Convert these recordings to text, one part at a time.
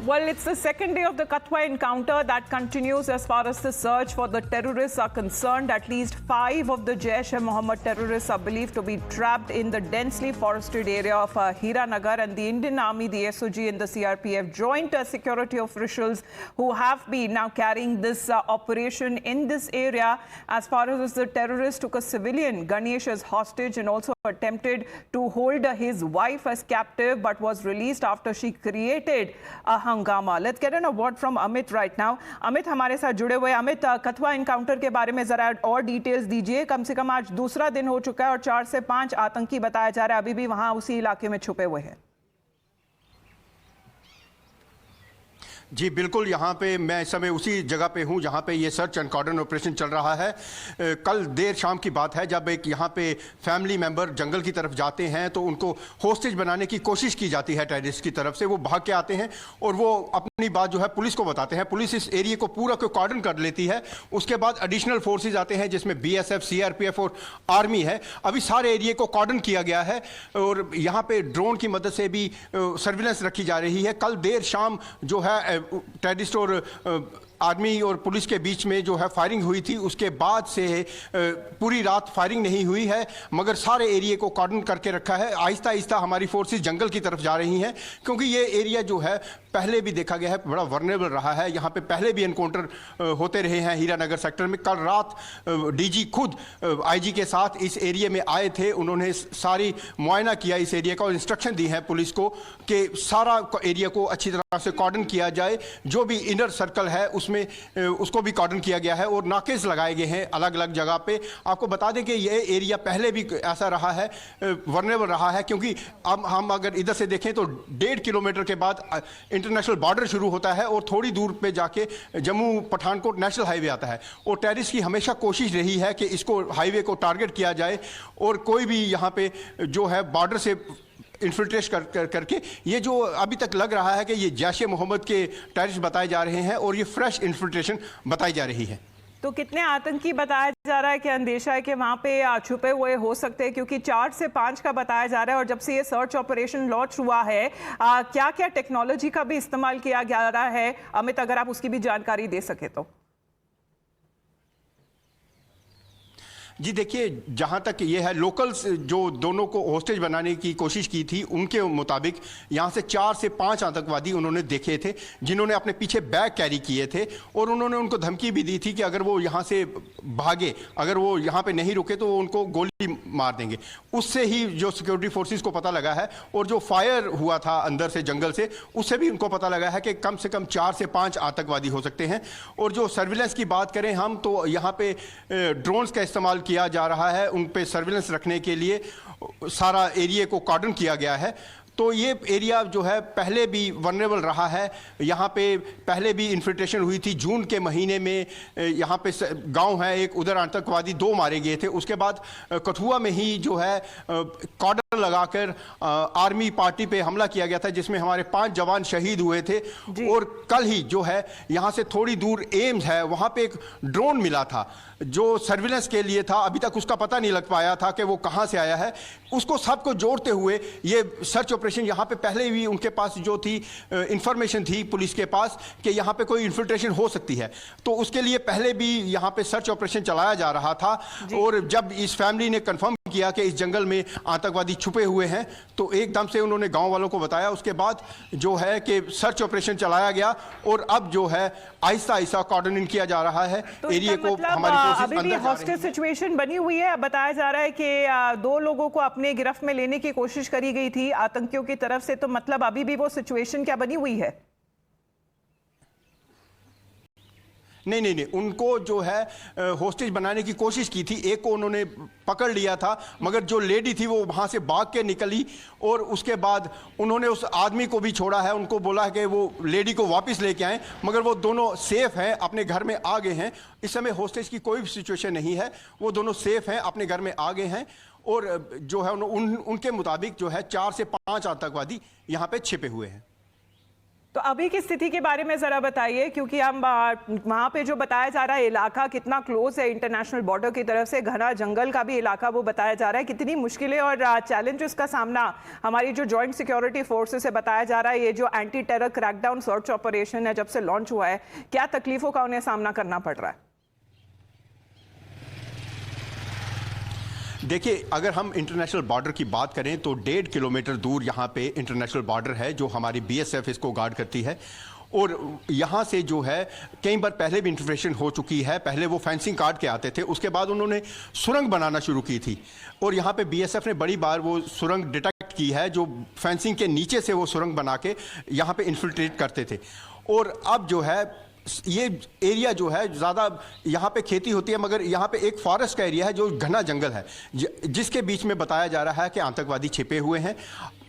Well, it's the second day of the Kathua encounter that continues as far as the search for the terrorists are concerned. At least 5 of the Jaish-e-Mohammed terrorists are believed to be trapped in the densely forested area of Hiranagar, and the Indian Army, the SOG and the CRPF joint security officials who have been now carrying this operation in this area. As far as the terrorists took a civilian, Ganesh, as hostage and also attempted to hold his wife as captive but was released after she created a हंगामा. Let's get an word from Amit right now. Amit हमारे साथ जुड़े हुए. Amit, Kathua encounter के बारे में जरा और डिटेल्स दीजिए. कम से कम आज दूसरा दिन हो चुका है और 4 से 5 आतंकी बताया जा रहा है अभी भी वहां उसी इलाके में छुपे हुए हैं. जी बिल्कुल, यहाँ पे मैं इस समय उसी जगह पे हूँ जहाँ पे ये सर्च एंड कॉर्डन ऑपरेशन चल रहा है. कल देर शाम की बात है जब एक यहाँ पे फैमिली मेंबर जंगल की तरफ जाते हैं तो उनको होस्टेज बनाने की कोशिश की जाती है टेररिस्ट की तरफ से. वो भाग के आते हैं और वो अपनी बात जो है पुलिस को बताते हैं. पुलिस इस एरिया को पूरा को कॉर्डन कर लेती है. उसके बाद एडिशनल फोर्सेज आते हैं जिसमें BSF, CRPF और आर्मी है. अभी सारे एरिया को कॉर्डन किया गया है और यहाँ पे ड्रोन की मदद से भी सर्विलेंस रखी जा रही है. कल देर शाम जो है टेररिस्ट और आर्मी और पुलिस के बीच में जो है फायरिंग हुई थी. उसके बाद से पूरी रात फायरिंग नहीं हुई है मगर सारे एरिया को कॉर्डन करके रखा है. आहिस्ता आहिस्ता हमारी फोर्सेस जंगल की तरफ जा रही हैं क्योंकि ये एरिया जो है पहले भी देखा गया है बड़ा वर्नेबल रहा है. यहाँ पे पहले भी एनकाउंटर होते रहे हैं हीरानगर सेक्टर में. कल रात DG खुद IG के साथ इस एरिया में आए थे. उन्होंने सारी मुआयना किया इस एरिया का और इंस्ट्रक्शन दी है पुलिस को कि सारा एरिया को अच्छी तरह से कॉर्डन किया जाए. जो भी इनर सर्कल है उसमें उसको भी कॉर्डन किया गया है और नाकेज लगाए गए हैं अलग अलग जगह पे. आपको बता दें कि ये एरिया पहले भी ऐसा रहा है, वर्नेबल रहा है क्योंकि अब हम अगर इधर से देखें तो 1.5 किलोमीटर के बाद इंटरनेशनल बॉर्डर शुरू होता है और थोड़ी दूर पे जाके जम्मू पठानकोट नेशनल हाईवे आता है. और टेररिस्ट की हमेशा कोशिश रही है कि इसको हाईवे को टारगेट किया जाए और कोई भी यहाँ पे जो है बॉर्डर से इन्फिल्ट्रेट करके ये जो अभी तक लग रहा है कि ये जैश-ए-मोहम्मद के टेररिस्ट बताए जा रहे हैं और ये फ्रेश इन्फिल्ट्रेशन बताई जा रही है. तो कितने आतंकी बताया जा रहा है कि अंदेशा है कि वहां पे छुपे हुए हो सकते हैं, क्योंकि 4 से 5 का बताया जा रहा है और जब से ये सर्च ऑपरेशन लॉन्च हुआ है क्या क्या टेक्नोलॉजी का भी इस्तेमाल किया जा रहा है? अमित, अगर आप उसकी भी जानकारी दे सके तो. जी देखिए, जहाँ तक ये है लोकल्स जो दोनों को होस्टेज बनाने की कोशिश की थी उनके मुताबिक यहाँ से 4 से 5 आतंकवादी उन्होंने देखे थे जिन्होंने अपने पीछे बैग कैरी किए थे और उन्होंने उनको धमकी भी दी थी कि अगर वो यहाँ से भागे, अगर वो यहाँ पे नहीं रुके तो वो उनको गोली मार देंगे. उससे ही जो सिक्योरिटी फोर्सेस को पता लगा है और जो फायर हुआ था अंदर से जंगल से उससे भी उनको पता लगा है कि कम से कम 4 से 5 आतंकवादी हो सकते हैं. और जो सर्विलेंस की बात करें हम तो यहाँ पे ड्रोन्स का इस्तेमाल किया जा रहा है. उन पे सर्विलेंस रखने के लिए सारा एरिया को कॉर्डन किया गया है. तो ये एरिया जो है पहले भी वनरेबल रहा है. यहाँ पे पहले भी इन्फिल्ट्रेशन हुई थी जून के महीने में. यहाँ पे गांव है एक, उधर आतंकवादी 2 मारे गए थे. उसके बाद कठुआ में ही जो है कॉर्डन लगाकर आर्मी पार्टी पे हमला किया गया था जिसमें हमारे 5 जवान शहीद हुए थे. और कल ही जो है यहाँ से थोड़ी दूर एम्स है, वहाँ पे एक ड्रोन मिला था जो सर्विलेंस के लिए था. अभी तक उसका पता नहीं लग पाया था कि वो कहाँ से आया है. उसको सबको जोड़ते हुए ये सर्च ऑपरेशन यहाँ पे पहले भी उनके पास जो थी इंफॉर्मेशन थी पुलिस के पास कि यहाँ पे कोई इन्फिल्ट्रेशन हो सकती है, तो उसके लिए पहले भी यहाँ पे सर्च ऑपरेशन चलाया जा रहा था. और जब इस फैमिली ने कंफर्म किया कि इस जंगल में आतंकवादी छुपे हुए हैं तो एकदम से उन्होंने गांव वालों को बताया. उसके बाद जो है कि सर्च ऑपरेशन चलाया गया और अब जो है आहिस्ता आहिस्ता कॉर्डनिंग किया जा रहा है. तो एरिया को मतलब हमारी अभी भी हॉस्टेज सिचुएशन बनी हुई है. बताया जा रहा है कि 2 लोगों को अपने गिरफ्त में लेने की कोशिश करी गई थी आतंकियों की तरफ से. तो मतलब अभी भी वो सिचुएशन क्या बनी हुई है? नहीं, उनको जो है होस्टेज बनाने की कोशिश की थी. एक को उन्होंने पकड़ लिया था मगर जो लेडी थी वो वहाँ से भाग के निकली और उसके बाद उन्होंने उस आदमी को भी छोड़ा है. उनको बोला है कि वो लेडी को वापस लेके आएँ मगर वो दोनों सेफ हैं, अपने घर में आ गए हैं. इस समय होस्टेज की कोई सिचुएशन नहीं है, वो दोनों सेफ हैं, अपने घर में आ गए हैं. और जो है उनके मुताबिक जो है 4 से 5 आतंकवादी यहाँ पे छिपे हुए हैं. तो अभी की स्थिति के बारे में जरा बताइए, क्योंकि हम वहाँ पे जो बताया जा रहा है इलाका कितना क्लोज है इंटरनेशनल बॉर्डर की तरफ से, घना जंगल का भी इलाका वो बताया जा रहा है, कितनी मुश्किलें और चैलेंजेस का सामना हमारी जो जॉइंट सिक्योरिटी फोर्सेस से बताया जा रहा है, ये जो anti terror crackdown search operation है जब से लॉन्च हुआ है, क्या तकलीफों का उन्हें सामना करना पड़ रहा है? देखिए, अगर हम इंटरनेशनल बॉर्डर की बात करें तो 1.5 किलोमीटर दूर यहाँ पे इंटरनेशनल बॉर्डर है जो हमारी बीएसएफ इसको गार्ड करती है। और यहाँ से जो है कई बार पहले भी इंटरवेंशन हो चुकी है। पहले वो फेंसिंग काट के आते थे, उसके बाद उन्होंने सुरंग बनाना शुरू की थी और यहाँ पे बीएसएफ ने बड़ी बार वो सुरंग डिटेक्ट की है जो फेंसिंग के नीचे से वो सुरंग बना के यहाँ पे इन्फिल्ट्रेट करते थे। और अब जो है ये एरिया जो है ज़्यादा यहाँ पे खेती होती है, मगर यहाँ पे एक फॉरेस्ट का एरिया है जो घना जंगल है जिसके बीच में बताया जा रहा है कि आतंकवादी छिपे हुए हैं।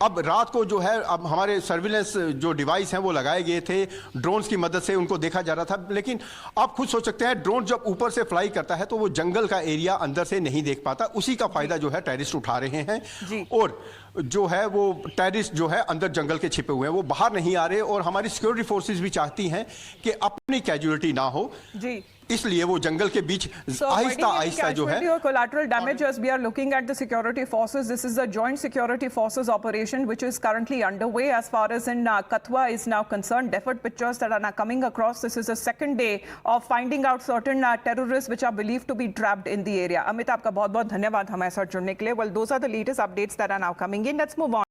अब रात को जो है अब हमारे सर्विलेंस जो डिवाइस हैं वो लगाए गए थे, ड्रोन्स की मदद से उनको देखा जा रहा था, लेकिन आप खुद सोच सकते हैं ड्रोन जब ऊपर से फ्लाई करता है तो वो जंगल का एरिया अंदर से नहीं देख पाता। उसी का फायदा जो है टेररिस्ट उठा रहे हैं और जो है वो टेररिस्ट जो है अंदर जंगल के छिपे हुए हैं, वो बाहर नहीं आ रहे। और हमारी सिक्योरिटी फोर्सेस भी चाहती हैं कि अपनी कैजुअलिटी ना हो जी, इसलिए वो जंगल के बीच आहिस्ता आहिस्ता जो है collateral damage. As we are looking at the security forces, this is a joint security forces operation which is currently underway as far as in Kathua is now concerned. Deferred pictures that are now coming across. This is the second day of finding out certain terrorists which are believed to be trapped in the area. Amit, आपका बहुत-बहुत धन्यवाद हमारे साथ जुड़ने के लिए. Well, those are the latest updates that are now coming in. Let's move on.